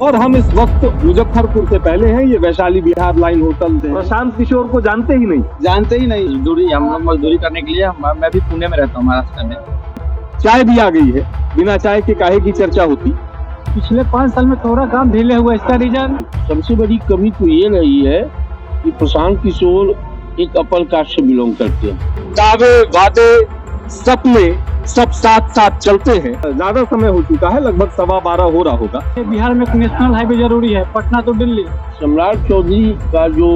और हम इस वक्त मुजफ्फरपुर से पहले हैं। ये वैशाली बिहार लाइन होटल है। प्रशांत किशोर को जानते ही नहीं। मजदूरी हम लोग मजदूरी करने के लिए मैं भी पुणे में रहता हूँ, महाराष्ट्र में। चाय भी आ गई है, बिना चाय के काहे की चर्चा होती। पिछले 5 साल में थोड़ा काम ढीले हुआ, इसका रीजन सबसे बड़ी कमी तो ये रही है कि प्रशांत किशोर एक अपर कास्ट से बिलोंग करते हैं। दावे वादे सपने सब साथ साथ चलते हैं। ज्यादा समय हो चुका है, लगभग 12:15 हो रहा होगा। बिहार में एक नेशनल हाईवे जरूरी है, पटना तो दिल्ली। सम्राट चौधरी का जो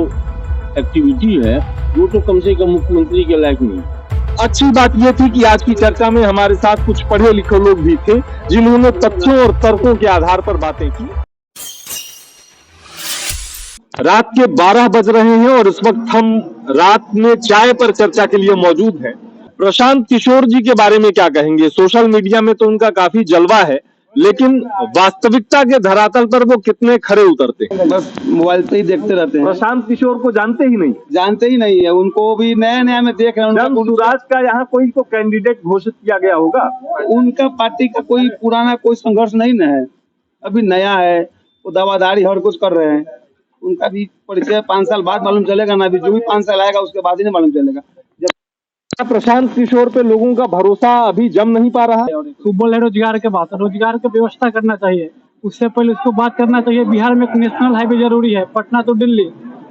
एक्टिविटी है वो तो कम से कम मुख्यमंत्री के लायक नहीं। अच्छी बात यह थी कि आज की चर्चा में हमारे साथ कुछ पढ़े लिखे लोग भी थे जिन्होंने तथ्यों और तर्कों के आधार पर बातें की। रात के 12 बज रहे हैं और इस वक्त हम रात में चाय पर चर्चा के लिए मौजूद हैं। प्रशांत किशोर जी के बारे में क्या कहेंगे? सोशल मीडिया में तो उनका काफी जलवा है, लेकिन वास्तविकता के धरातल पर वो कितने खरे उतरते हैं? बस मोबाइल पे ही देखते रहते हैं। प्रशांत किशोर को जानते ही नहीं है, उनको भी नया नया में देख रहे हैं। जब स्वराज का यहाँ कोई तो कैंडिडेट घोषित किया गया होगा। उनका पार्टी का कोई पुराना कोई संघर्ष नहीं न है, अभी नया है, वो दावादारी हर कुछ कर रहे हैं। उनका भी परिचय 5 साल बाद मालूम चलेगा ना, अभी जो भी 5 साल आएगा उसके बाद ही नहीं मालूम चलेगा। प्रशांत किशोर पे लोगों का भरोसा अभी जम नहीं पा रहा है। सुबह है रोजगार के बात, रोजगार की व्यवस्था करना चाहिए। उससे पहले उसको बात करना चाहिए, बिहार में एक नेशनल हाईवे जरूरी है, पटना तो दिल्ली।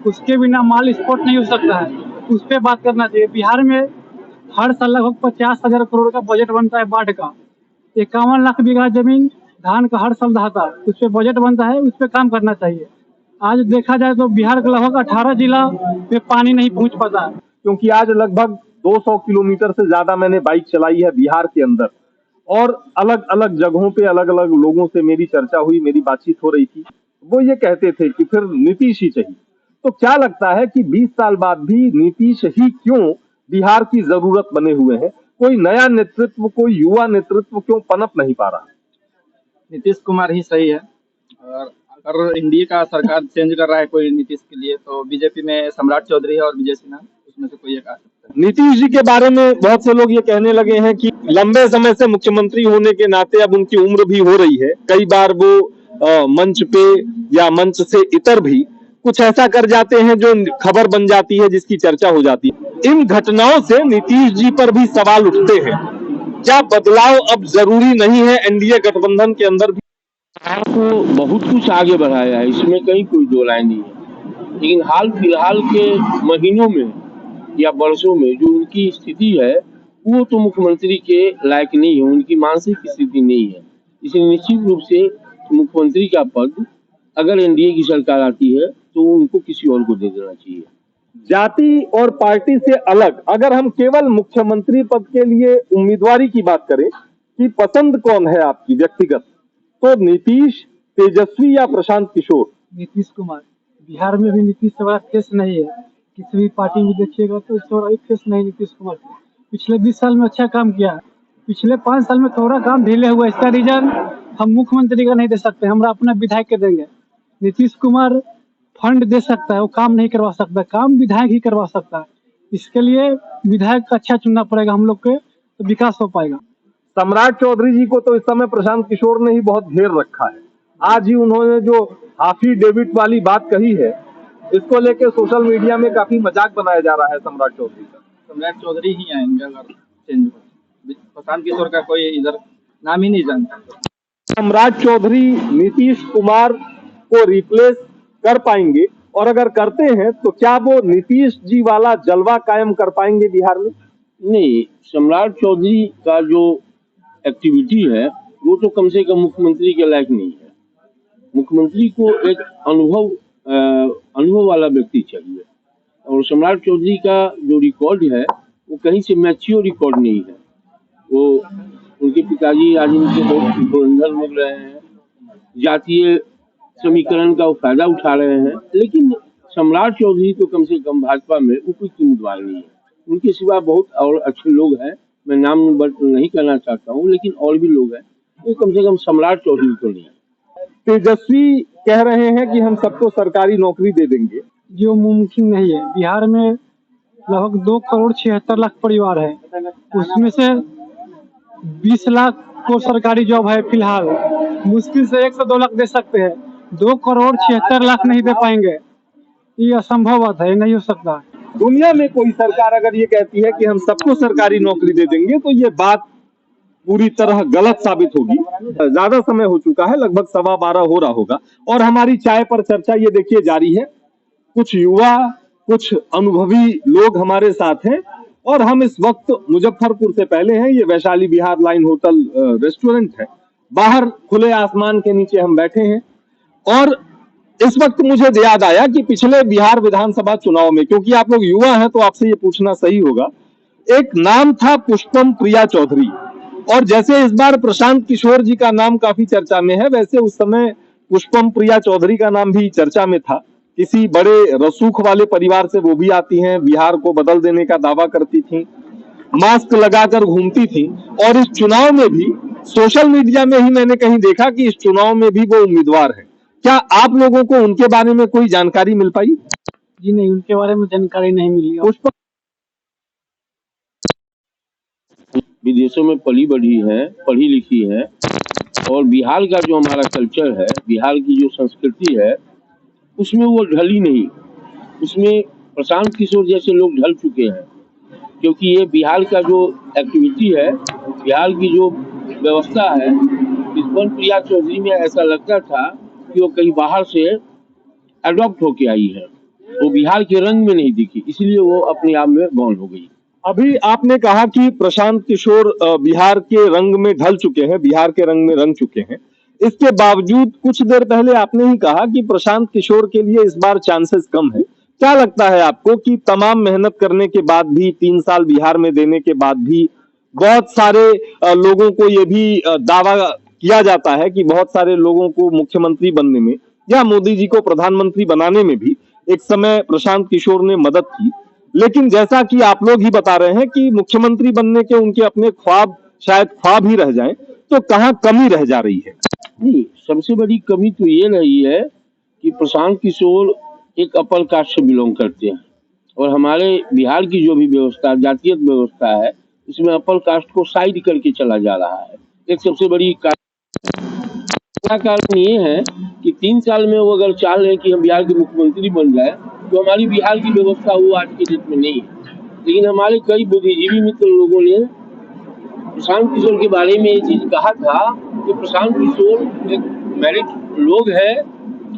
उसके बिना माल एक्सपोर्ट नहीं हो सकता है, उस पर बात करना चाहिए। बिहार में हर साल लगभग 50,000 करोड़ का बजट बनता है बाढ़ का। 51 लाख बीघा जमीन धान का हर साल दहाता, उस पर बजट बनता है, उस पर काम करना चाहिए। आज देखा जाए तो बिहार के लगभग 18 जिला में पानी नहीं पहुंच पाता, क्योंकि आज लगभग 200 किलोमीटर से ज्यादा मैंने बाइक चलाई है बिहार के अंदर, और अलग अलग जगहों पे अलग अलग लोगों से मेरी चर्चा हुई, मेरी बातचीत हो रही थी। वो ये कहते थे कि फिर नीतीश ही चाहिए। तो क्या लगता है कि 20 साल बाद भी नीतीश ही क्यों बिहार की जरूरत बने हुए हैं? कोई नया नेतृत्व, कोई युवा नेतृत्व क्यों पनप नहीं पा रहा? नीतीश कुमार ही सही है। और अगर एनडीए का सरकार चेंज कर रहा है कोई नीतीश के लिए, तो बीजेपी में सम्राट चौधरी है और विजय सिन्हा, उसमें से कोई एक आ सकता है। नीतीश जी के बारे में बहुत से लोग ये कहने लगे हैं कि लंबे समय से मुख्यमंत्री होने के नाते अब उनकी उम्र भी हो रही है। कई बार वो मंच पे या मंच से इतर भी कुछ ऐसा कर जाते हैं जो खबर बन जाती है, जिसकी चर्चा हो जाती है। इन घटनाओं से नीतीश जी पर भी सवाल उठते हैं। क्या बदलाव अब जरूरी नहीं है एनडीए गठबंधन के अंदर भी? तो बहुत कुछ आगे बढ़ाया है, इसमें कहीं कोई दो राय नहीं है, लेकिन हाल फिलहाल के महीनों में या वर्षों में जो उनकी स्थिति है वो तो मुख्यमंत्री के लायक नहीं है, उनकी मानसिक स्थिति नहीं है। इसलिए निश्चित रूप से मुख्यमंत्री का पद अगर एनडीए की सरकार आती है तो उनको किसी और को दे देना चाहिए। जाति और पार्टी से अलग अगर हम केवल मुख्यमंत्री पद के लिए उम्मीदवारी की बात करें कि पसंद कौन है आपकी व्यक्तिगत, तो नीतीश, तेजस्वी या प्रशांत किशोर? नीतीश कुमार। बिहार में भी नीतीश से बड़ा फेस नहीं है, किसी भी पार्टी में देखिएगा तो इससे बड़ा फेस नहीं नीतीश कुमार। पिछले 20 साल में अच्छा काम किया, पिछले 5 साल में थोड़ा काम ढीले हुआ, इसका रीजन हम मुख्यमंत्री का नहीं दे सकते, हमरा अपना विधायक के देंगे। नीतीश कुमार फंड दे सकता है, वो काम नहीं करवा सकता, काम विधायक ही करवा सकता है। इसके लिए विधायक अच्छा चुनना पड़ेगा हम लोग के, तो विकास हो पाएगा। सम्राट चौधरी जी को तो इस समय प्रशांत किशोर ने ही बहुत घेर रखा है। आज ही उन्होंने जो हाफी डेविड वाली बात कही है, इसको लेकर सोशल मीडिया में काफी मजाक बनाया जा रहा है सम्राट चौधरी का। सम्राट चौधरी ही आएंगे अगर चेंज हो। प्रशांत किशोर का कोई इधर नाम ही नहीं जानता। सम्राट चौधरी नीतीश कुमार को रिप्लेस कर पाएंगे, और अगर करते हैं तो क्या वो नीतीश जी वाला जलवा कायम कर पाएंगे बिहार में? नहीं, सम्राट चौधरी का जो एक्टिविटी है वो तो कम से कम मुख्यमंत्री के लायक नहीं है। मुख्यमंत्री को एक अनुभव वाला व्यक्ति चाहिए, और सम्राट चौधरी का जो रिकॉर्ड है वो कहीं से मैच्योर रिकॉर्ड नहीं है। वो उनके पिताजी राजनीति से बहुत धुरंधर हो रहे हैं, जातीय समीकरण का वो फायदा उठा रहे हैं, लेकिन सम्राट चौधरी तो कम से कम भाजपा में उपयुक्त उम्मीदवार नहीं है। उनके सिवा बहुत और अच्छे लोग हैं, मैं नाम नहीं करना चाहता हूँ, लेकिन और भी लोग हैं, वो कम से कम सम्राट चौधरी तो नहीं। तेजस्वी कह रहे हैं कि हम सबको सरकारी नौकरी दे देंगे, जो मुमकिन नहीं है। बिहार में लगभग 2,76,00,000 परिवार है, उसमें से 20 लाख को सरकारी जॉब है फिलहाल। मुश्किल से 1 से 2 लाख दे सकते हैं, 2,76,00,000 नहीं दे पाएंगे, ये असंभव बात है, ये नहीं हो सकता। दुनिया में कोई सरकार अगर ये कहती है कि हम सबको सरकारी नौकरी दे देंगे तो ये बात पूरी तरह गलत साबित होगी। ज्यादा समय हो चुका है, लगभग 12:15 हो रहा होगा और हमारी चाय पर चर्चा ये देखिए जारी है। कुछ युवा, कुछ अनुभवी लोग हमारे साथ हैं और हम इस वक्त मुजफ्फरपुर से पहले हैं। ये वैशाली विहार लाइन होटल रेस्टोरेंट है। बाहर खुले आसमान के नीचे हम बैठे हैं और इस वक्त मुझे याद आया कि पिछले बिहार विधानसभा चुनाव में, क्योंकि आप लोग युवा हैं तो आपसे ये पूछना सही होगा, एक नाम था पुष्पम प्रिया चौधरी और जैसे इस बार प्रशांत किशोर जी का नाम काफी चर्चा में है, वैसे उस समय पुष्पम प्रिया चौधरी का नाम भी चर्चा में था। किसी बड़े रसूख वाले परिवार से वो भी आती हैं, बिहार को बदल देने का दावा करती थी, मास्क लगाकर घूमती थी और इस चुनाव में भी सोशल मीडिया में ही मैंने कहीं देखा कि इस चुनाव में भी वो उम्मीदवार है। क्या आप लोगों को उनके बारे में कोई जानकारी मिल पाई? जी नहीं, उनके बारे में जानकारी नहीं मिली। पुष्पम विदेशों में पली बढ़ी है, पढ़ी लिखी है और बिहार का जो हमारा कल्चर है, बिहार की जो संस्कृति है, उसमें वो ढली नहीं। उसमें प्रशांत किशोर जैसे लोग ढल चुके हैं, क्योंकि ये बिहार का जो एक्टिविटी है, बिहार की जो व्यवस्था है, पुष्पम प्रिया चौधरी में ऐसा लगता था कि वो कहीं बाहर से अडॉप्ट होके आई है, वो बिहार के रंग में नहीं दिखी, इसलिए वो अपने आप में गौण हो गई। अभी आपने कहा कि प्रशांत किशोर बिहार के रंग में ढल चुके हैं, बिहार के रंग में रंग चुके हैं। इसके बावजूद कुछ देर पहले आपने ही कहा कि प्रशांत किशोर के लिए इस बार चांसेस कम है। क्या लगता है आपको कि तमाम मेहनत करने के बाद भी, 3 साल बिहार में देने के बाद भी, बहुत सारे लोगों को ये भी दावा किया जाता है कि बहुत सारे लोगों को मुख्यमंत्री बनने में या मोदी जी को प्रधानमंत्री बनाने में भी एक समय प्रशांत किशोर ने मदद की, लेकिन जैसा कि आप लोग ही बता रहे हैं कि मुख्यमंत्री बनने के उनके अपने ख्वाब शायद ख्वाब ही रह जाएं, तो कहाँ कमी रह जा रही है? नहीं, सबसे बड़ी कमी तो ये रही है कि प्रशांत किशोर एक अपर कास्ट से बिलोंग करते हैं और हमारे बिहार की जो भी व्यवस्था, जातीय व्यवस्था है, उसमें अपर कास्ट को साइड करके चला जा रहा है। एक सबसे बड़ी कारण ये है कि 3 साल में वो अगर चाह रहे हैं कि हम बिहार के मुख्यमंत्री बन जाए, तो हमारी बिहार की व्यवस्था वो आज के डेट में नहीं है। लेकिन हमारे कई बुद्धिजीवी मित्र लोगों ने प्रशांत किशोर के बारे में ये चीज कहा था कि प्रशांत किशोर एक मैरिट लोग है,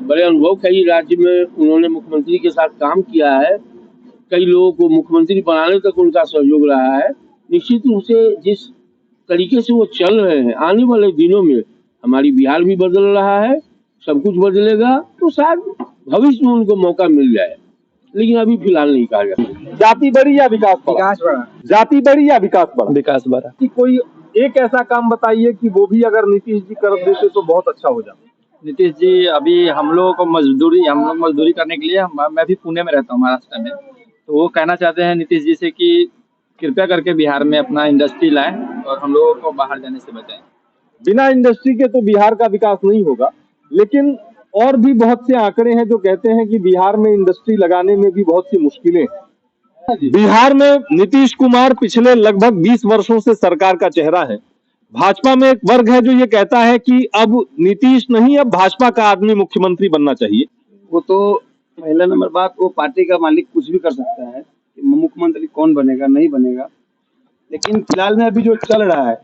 बड़े अनुभव कई राज्य में उन्होंने मुख्यमंत्री के साथ काम किया है, कई लोगों को मुख्यमंत्री बनाने तक उनका सहयोग रहा है। निश्चित रूप से जिस तरीके से वो चल रहे हैं, आने वाले दिनों में हमारी बिहार भी बदल रहा है, सब कुछ बदलेगा, तो शायद भविष्य में उनको मौका मिल जाए, लेकिन अभी फिलहाल नहीं कहा जाता। जाति बड़ी या विकास बड़ा? विकास बढ़ा। जाति बड़ी या विकास बड़ा? विकास बढ़ा। कि कोई एक ऐसा काम बताइए कि वो भी अगर नीतीश जी कर देते तो बहुत अच्छा हो जाता। नीतीश जी, अभी हम लोग मजदूरी करने के लिए, मैं भी पुणे में रहता हूँ, महाराष्ट्र में, तो वो कहना चाहते हैं नीतीश जी से कि कृपया करके बिहार में अपना इंडस्ट्री लाएं और हम लोगों को बाहर जाने से बचाएं। बिना इंडस्ट्री के तो बिहार का विकास नहीं होगा, लेकिन और भी बहुत से आंकड़े हैं जो कहते हैं कि बिहार में इंडस्ट्री लगाने में भी बहुत सी मुश्किलें हैं। बिहार में नीतीश कुमार पिछले लगभग 20 वर्षों से सरकार का चेहरा है। भाजपा में एक वर्ग है जो ये कहता है कि अब नीतीश नहीं, अब भाजपा का आदमी मुख्यमंत्री बनना चाहिए। वो तो पहला नंबर बात, वो पार्टी का मालिक कुछ भी कर सकता है कि मुख्यमंत्री कौन बनेगा नहीं बनेगा, लेकिन फिलहाल में अभी जो चल रहा है,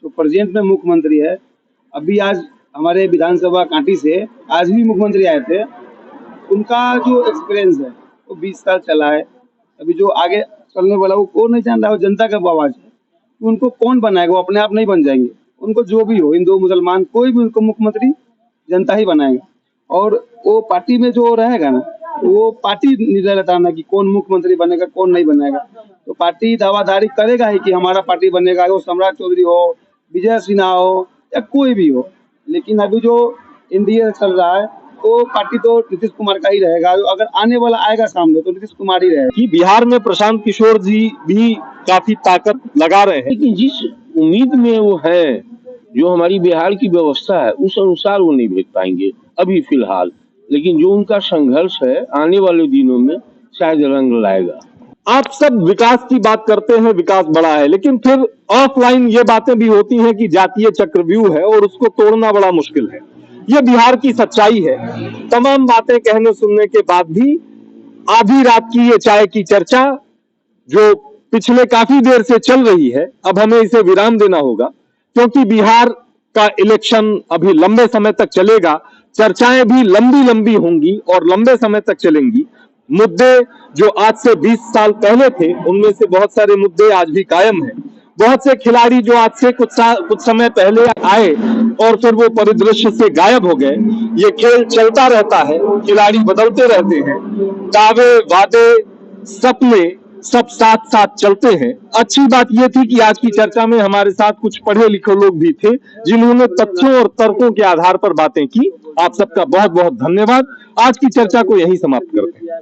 जो प्रेजेंट में मुख्यमंत्री है, अभी आज हमारे विधानसभा कांटी से आज भी मुख्यमंत्री आए थे, उनका जो एक्सपीरियंस है वो 20 साल चला है। अभी जो आगे चलने वाला वो कौन नहीं जान रहा, वो जनता का आवाज है। उनको कौन बनाएगा? वो अपने आप नहीं बन जाएंगे। उनको जो भी हो, हिंदू मुसलमान कोई भी, उनको मुख्यमंत्री जनता ही बनाएगा। और वो पार्टी में जो रहेगा ना, वो पार्टी निर्णय लेता है ना कि कौन मुख्यमंत्री बनेगा कौन नहीं बनेगा। तो पार्टी दावादारी करेगा ही कि हमारा पार्टी बनेगा, वो सम्राट चौधरी हो, विजय सिन्हा हो या कोई भी हो। लेकिन अभी जो एनडीए चल रहा है, तो पार्टी तो नीतीश कुमार का ही रहेगा। अगर आने वाला आएगा सामने तो नीतीश कुमार ही रहेगा। कि बिहार में प्रशांत किशोर जी भी काफी ताकत लगा रहे हैं, लेकिन जिस उम्मीद में वो है, जो हमारी बिहार की व्यवस्था है, उस अनुसार वो नहीं भेज पाएंगे अभी फिलहाल। लेकिन जो उनका संघर्ष है, आने वाले दिनों में शायद रंग लाएगा। आप सब विकास की बात करते हैं, विकास बड़ा है, लेकिन फिर ऑफलाइन ये बातें भी होती हैं कि जातीय चक्रव्यूह है और उसको तोड़ना बड़ा मुश्किल है। ये बिहार की सच्चाई है। तमाम बातें कहने सुनने के बाद भी आधी रात की ये चाय की चर्चा जो पिछले काफी देर से चल रही है, अब हमें इसे विराम देना होगा, क्योंकि बिहार का इलेक्शन अभी लंबे समय तक चलेगा। चर्चाएं भी लंबी लंबी होंगी और लंबे समय तक चलेंगी। मुद्दे जो आज से 20 साल पहले थे, उनमें से बहुत सारे मुद्दे आज भी कायम हैं। बहुत से खिलाड़ी जो आज से कुछ समय पहले आए और फिर वो परिदृश्य से गायब हो गए। ये खेल चलता रहता है, खिलाड़ी बदलते रहते हैं, दावे वादे सपने सब साथ साथ चलते हैं। अच्छी बात यह थी कि आज की चर्चा में हमारे साथ कुछ पढ़े लिखे लोग भी थे, जिन्होंने तथ्यों और तर्कों के आधार पर बातें की। आप सबका बहुत बहुत धन्यवाद। आज की चर्चा को यहीं समाप्त करते हैं।